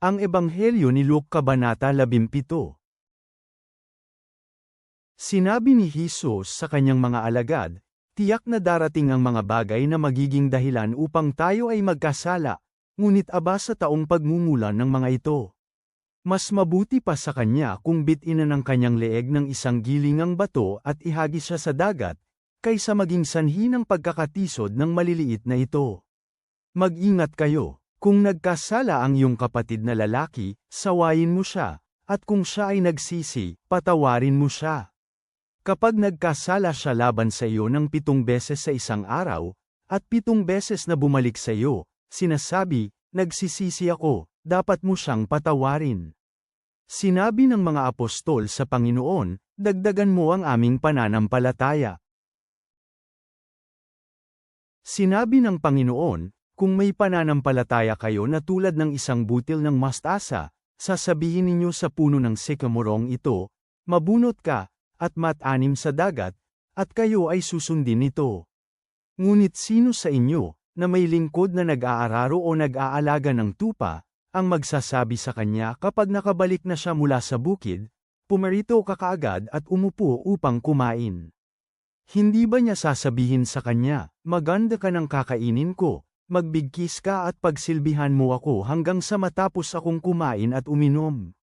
Ang Ebanghelyo ni Luke Kabanata 17. Sinabi ni Jesus sa kanyang mga alagad, "Tiyak na darating ang mga bagay na magiging dahilan upang tayo ay magkasala, ngunit aba sa taong pagmumulan ng mga ito. Mas mabuti pa sa kanya kung bitin ng kanyang leeg ng isang gilingang bato at ihagis siya sa dagat, kaysa maging sanhi ng pagkakatisod ng maliliit na ito. Mag-ingat kayo, kung nagkasala ang iyong kapatid na lalaki, sawayin mo siya, at kung siya ay nagsisi, patawarin mo siya. Kapag nagkasala siya laban sa iyo ng 7 beses sa isang araw, at 7 beses na bumalik sa iyo, sinasabi, nagsisisi ako, dapat mo siyang patawarin." Sinabi ng mga apostol sa Panginoon, "Dagdagan mo ang aming pananampalataya." Sinabi ng Panginoon, "Kung may pananampalataya kayo na tulad ng isang butil ng mastasa, sasabihin ninyo sa puno ng sikamorong ito, mabunot ka, at matanim sa dagat, at kayo ay susundin nito. Ngunit sino sa inyo, na may lingkod na nag-aararo o nag-aalaga ng tupa, ang magsasabi sa kanya kapag nakabalik na siya mula sa bukid, pumarito ka kaagad at umupo upang kumain? Hindi ba niya sasabihin sa kanya, maganda ka ng kakainin ko, magbigkis ka at pagsilbihan mo ako hanggang sa matapos akong kumain at uminom?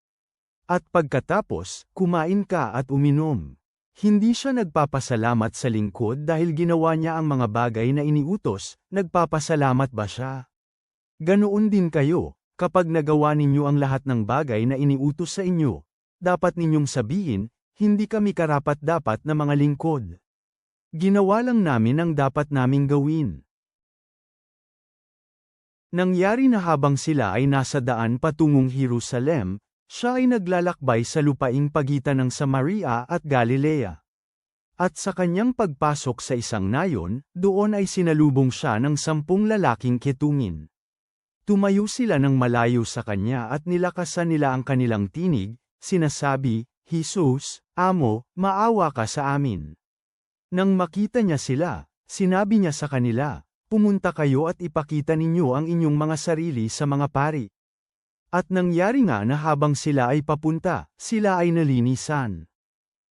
At pagkatapos, kumain ka at uminom." Hindi siya nagpapasalamat sa lingkod dahil ginawa niya ang mga bagay na iniutos, nagpapasalamat ba siya? Ganoon din kayo, kapag nagawa ninyo ang lahat ng bagay na iniutos sa inyo, dapat ninyong sabihin, hindi kami karapat-dapat na mga lingkod. Ginawa lang namin ang dapat naming gawin. Nangyari na habang sila ay nasa daan patungong Jerusalem, siya ay naglalakbay sa lupaing pagitan ng Samaria at Galilea. At sa kanyang pagpasok sa isang nayon, doon ay sinalubong siya ng 10 lalaking ketungin. Tumayo sila ng malayo sa kanya at nilakasan nila ang kanilang tinig, sinasabi, "Jesus, Amo, maawa ka sa amin." Nang makita niya sila, sinabi niya sa kanila, "Pumunta kayo at ipakita ninyo ang inyong mga sarili sa mga pari." At nangyari nga na habang sila ay papunta, sila ay nalinisan.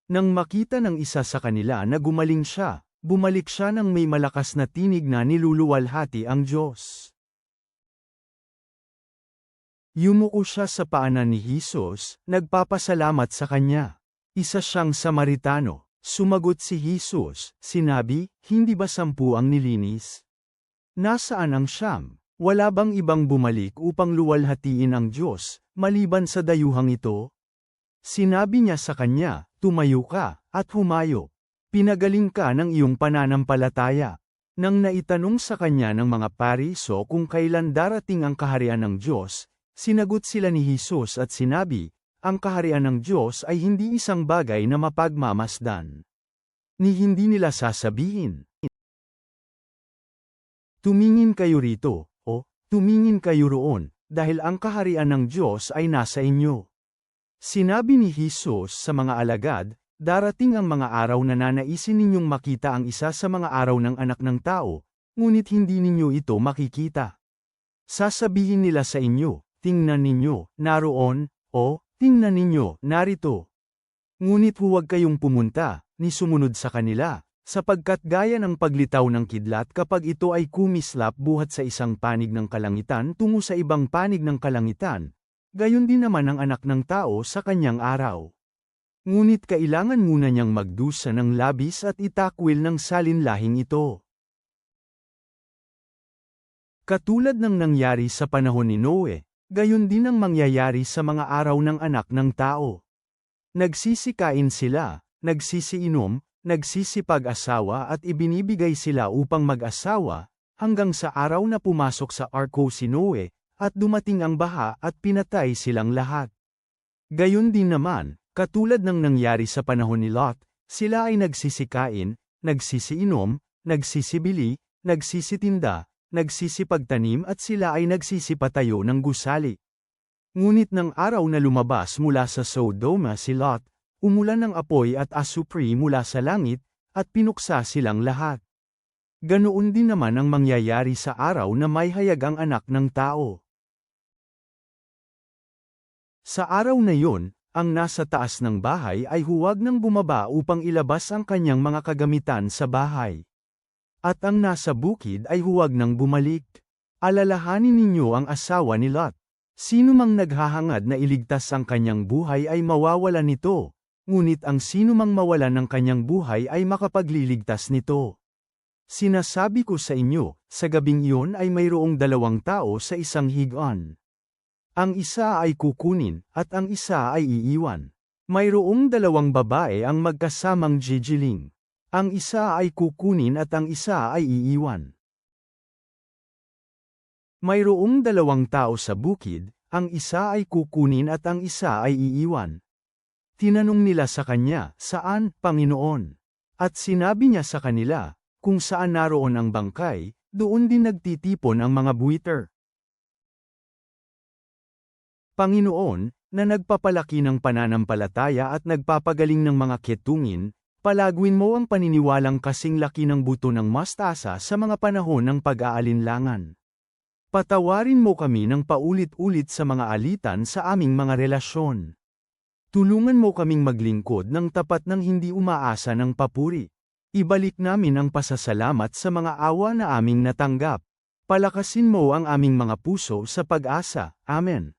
Nang makita ng isa sa kanila na gumaling siya, bumalik siya nang may malakas na tinig na niluluwalhati ang Diyos. Yumuko siya sa paanan ni Jesus, nagpapasalamat sa kanya. Isa siyang Samaritano. Sumagot si Jesus, sinabi, "Hindi ba 10 ang nilinis? Nasaan ang 9? Wala bang ibang bumalik upang luwalhatiin ang Diyos, maliban sa dayuhang ito?" Sinabi niya sa kanya, "Tumayo ka, at humayo. Pinagaling ka ng iyong pananampalataya." Nang naitanong sa kanya ng mga Pariso kung kailan darating ang kaharian ng Diyos, sinagot sila ni Jesus at sinabi, "Ang kaharian ng Diyos ay hindi isang bagay na mapagmamasdan. Ni hindi nila sasabihin, tumingin kayo rito, o tumingin kayo roon, dahil ang kaharian ng Diyos ay nasa inyo." Sinabi ni Jesus sa mga alagad, "Darating ang mga araw na nanaisin ninyong makita ang isa sa mga araw ng Anak ng Tao, ngunit hindi ninyo ito makikita. Sasabihin nila sa inyo, tingnan ninyo, naroon, o tingnan ninyo, narito. Ngunit huwag kayong pumunta, ni sumunod sa kanila, sapagkat gaya ng paglitaw ng kidlat kapag ito ay kumislap buhat sa isang panig ng kalangitan tungo sa ibang panig ng kalangitan, gayon din naman ang Anak ng Tao sa kanyang araw. Ngunit kailangan muna niyang magdusa ng labis at itakwil ng salinlahing ito." Katulad ng nangyari sa panahon ni Noe, gayon din ang mangyayari sa mga araw ng Anak ng Tao. Nagsisikain sila, nagsisiinom, nagsisipag-asawa at ibinibigay sila upang mag-asawa, hanggang sa araw na pumasok sa arko si Noe, at dumating ang baha at pinatay silang lahat. Gayon din naman, katulad ng nangyari sa panahon ni Lot, sila ay nagsisikain, nagsisiinom, nagsisibili, nagsisitinda, nagsisipagtanim at sila ay nagsisipatayo ng gusali. Ngunit ng araw na lumabas mula sa Sodoma si Lot, umulan ng apoy at asupri mula sa langit, at pinuksa silang lahat. Ganoon din naman ang mangyayari sa araw na may hayag ang Anak ng Tao. Sa araw na yon, ang nasa taas ng bahay ay huwag nang bumaba upang ilabas ang kanyang mga kagamitan sa bahay. At ang nasa bukid ay huwag nang bumalik. Alalahanin ninyo ang asawa ni Lot. Sino mang naghahangad na iligtas ang kanyang buhay ay mawawala nito, ngunit ang sino mang mawalan ng kanyang buhay ay makapagliligtas nito. Sinasabi ko sa inyo, sa gabing iyon ay mayroong 2 tao sa isang higaan. Ang isa ay kukunin, at ang isa ay iiwan. Mayroong 2 babae ang magkasamang jijiling. Ang isa ay kukunin at ang isa ay iiwan. Mayroong 2 tao sa bukid, ang isa ay kukunin at ang isa ay iiwan. Tinanong nila sa kanya, "Saan, Panginoon?" At sinabi niya sa kanila, "Kung saan naroon ang bangkay, doon din nagtitipon ang mga buwiter." Panginoon, na nagpapalaki ng pananampalataya at nagpapagaling ng mga ketungin, palagwin mo ang paniniwalang kasing laki ng buto ng mastasa sa mga panahon ng pag-aalinlangan. Patawarin mo kami ng paulit-ulit sa mga alitan sa aming mga relasyon. Tulungan mo kaming maglingkod ng tapat ng hindi umaasa ng papuri. Ibalik namin ang pasasalamat sa mga awa na aming natanggap. Palakasin mo ang aming mga puso sa pag-asa. Amen.